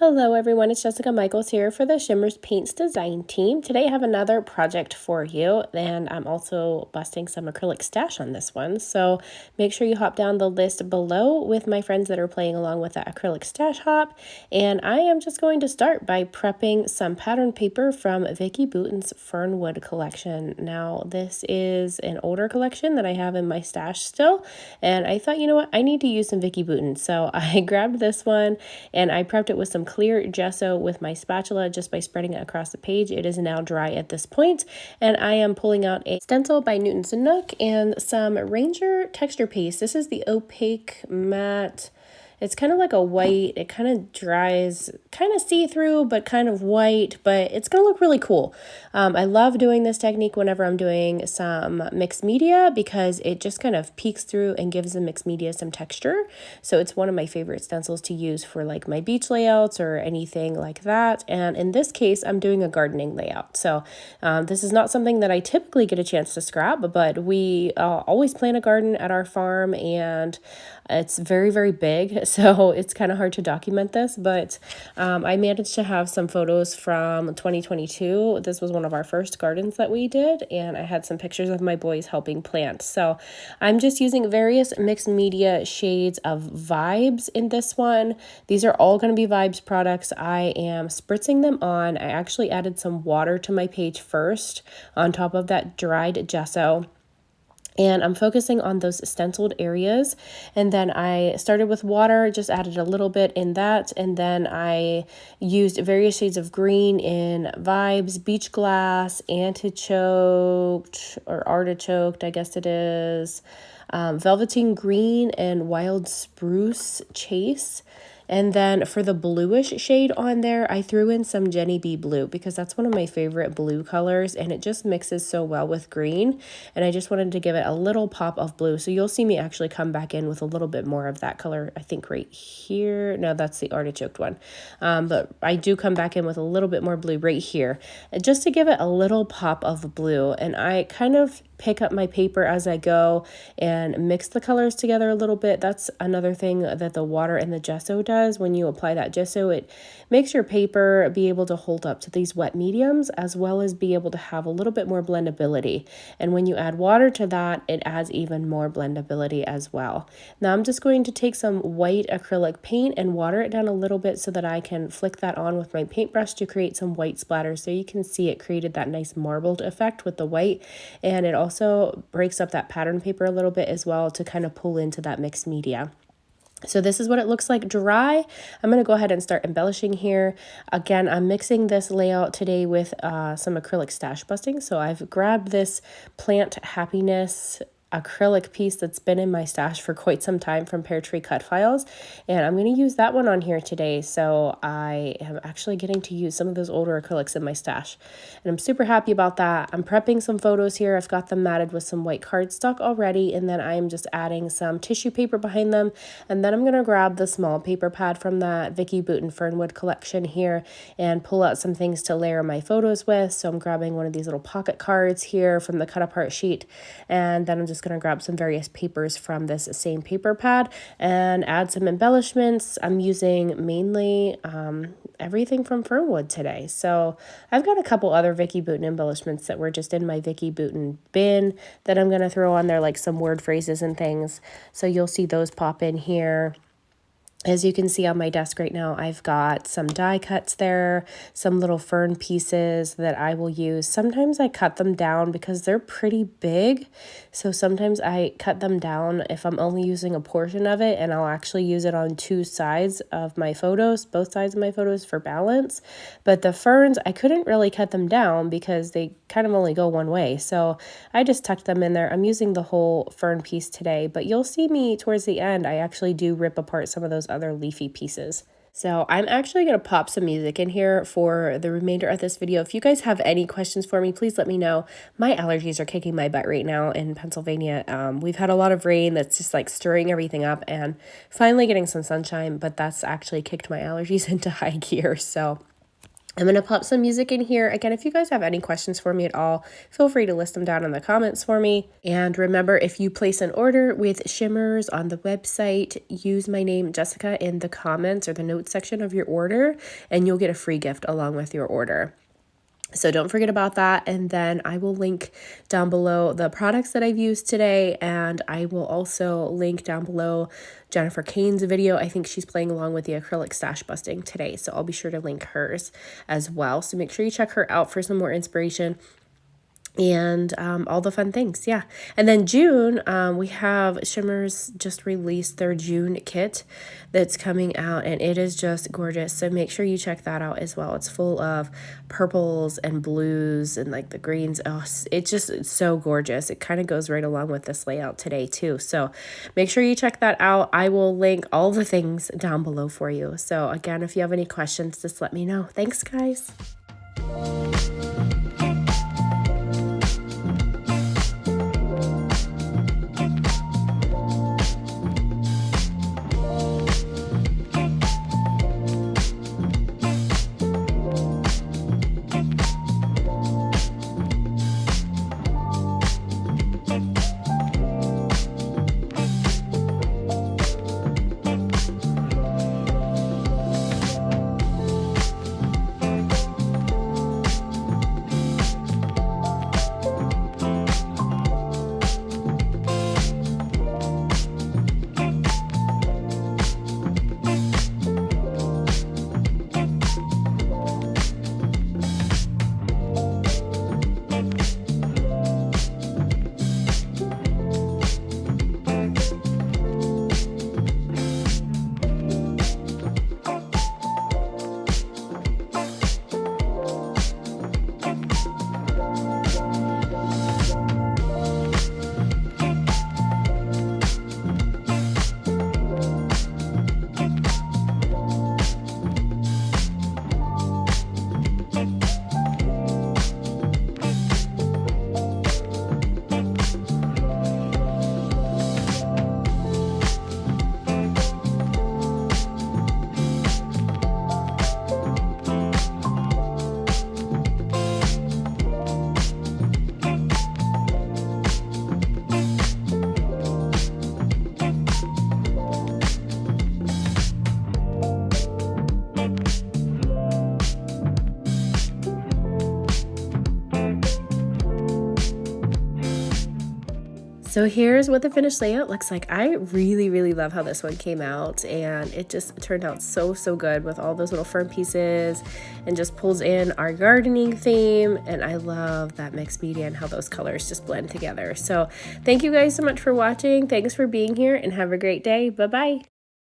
Hello everyone, it's Jessica Michaels here for the Shimmerz Paints design team. Today I have another project for you, and I'm also busting some acrylic stash on this one. So make sure you hop down the list below with my friends that are playing along with the acrylic stash hop. And I am just going to start by prepping some pattern paper from Vicki Boutin Fernwood collection. Now this is an older collection that I have in my stash still, and I thought, you know what, I need to use some Vicki Boutin. So I grabbed this one and I prepped it with some clear gesso with my spatula just by spreading it across the page. It is now dry at this point, and I am pulling out a stencil by Newton's Nook and some Ranger texture paste. This is the opaque matte. It's kind of like a white, it kind of dries, kind of see-through, but kind of white, but it's going to look really cool. I love doing this technique whenever I'm doing some mixed media because it just kind of peeks through and gives the mixed media some texture. So it's one of my favorite stencils to use for like my beach layouts or anything like that. And in this case, I'm doing a gardening layout. So this is not something that I typically get a chance to scrap, but we always plant a garden at our farm, and it's very, very big, so it's kind of hard to document this, but I managed to have some photos from 2022. This was one of our first gardens that we did, and I had some pictures of my boys helping plant. So I'm just using various mixed media shades of Vibes in this one. These are all going to be Vibes products. I am spritzing them on. I actually added some water to my page first on top of that dried gesso. And I'm focusing on those stenciled areas. And then I started with water, just added a little bit in that. And then I used various shades of green in Vibes, Beach Glass, Arti-Choked, or Arti-Choked, I guess it is, Velveteen Green, and Wild Spruce Chase. And then for the bluish shade on there, I threw in some Jeni blue because that's one of my favorite blue colors, and it just mixes so well with green. And I just wanted to give it a little pop of blue. So you'll see me actually come back in with a little bit more of that color, I think right here. No, that's the Arti-Choked one. But I do come back in with a little bit more blue right here, just to give it a little pop of blue. And I kind of pick up my paper as I go and mix the colors together a little bit. That's another thing that the water and the gesso does. When you apply that gesso, it makes your paper be able to hold up to these wet mediums, as well as be able to have a little bit more blendability. And when you add water to that, it adds even more blendability as well. Now I'm just going to take some white acrylic paint and water it down a little bit so that I can flick that on with my paintbrush to create some white splatters. So you can see it created that nice marbled effect with the white, and it also breaks up that pattern paper a little bit as well to kind of pull into that mixed media. So this is what it looks like dry. I'm going to go ahead and start embellishing here. Again, I'm mixing this layout today with some acrylic stash busting. So I've grabbed this Plant Happiness acrylic piece that's been in my stash for quite some time from Peartree Cutfiles, and I'm going to use that one on here today. So I am actually getting to use some of those older acrylics in my stash, and I'm super happy about that. I'm prepping some photos here. I've got them matted with some white cardstock already, and then I'm just adding some tissue paper behind them, and then I'm going to grab the small paper pad from that Vicki Boutin Fernwood collection here and pull out some things to layer my photos with. So I'm grabbing one of these little pocket cards here from the cut apart sheet, and then I'm just going to grab some various papers from this same paper pad and add some embellishments. I'm using mainly everything from Fernwood today. So I've got a couple other Vicki Boutin embellishments that were just in my Vicki Boutin bin that I'm going to throw on there, like some word phrases and things. So you'll see those pop in here. As you can see on my desk right now, I've got some die cuts there, some little fern pieces that I will use. Sometimes I cut them down because they're pretty big. So sometimes I cut them down if I'm only using a portion of it, and I'll actually use it on two sides of my photos, both sides of my photos for balance. But the ferns, I couldn't really cut them down because they kind of only go one way. So I just tucked them in there. I'm using the whole fern piece today, but you'll see me towards the end, I actually do rip apart some of those other leafy pieces. So I'm actually going to pop some music in here for the remainder of this video. If you guys have any questions for me, please let me know. My allergies are kicking my butt right now in Pennsylvania. We've had a lot of rain that's just like stirring everything up, and finally getting some sunshine, but that's actually kicked my allergies into high gear. So I'm going to pop some music in here. Again, if you guys have any questions for me at all, feel free to list them down in the comments for me. And remember, if you place an order with Shimmerz on the website, use my name, Jessica, in the comments or the notes section of your order, and you'll get a free gift along with your order. So don't forget about that. And then I will link down below the products that I've used today. And I will also link down below Jennifer Kane's video. I think she's playing along with the acrylic stash busting today. So I'll be sure to link hers as well. So make sure you check her out for some more inspiration and all the fun things. Yeah. And then June, we have Shimmerz just released their June kit that's coming out, and it is just gorgeous. So make sure you check that out as well. It's full of purples and blues and like the greens. Oh, it's so gorgeous. It kind of goes right along with this layout today too. So make sure you check that out. I will link all the things down below for you. So again, if you have any questions, just let me know. Thanks, guys. So here's what the finished layout looks like. I really love how this one came out, and it just turned out so good with all those little fern pieces and just pulls in our gardening theme. And I love that mixed media and how those colors just blend together. So thank you guys so much for watching. Thanks for being here and have a great day. Bye-bye.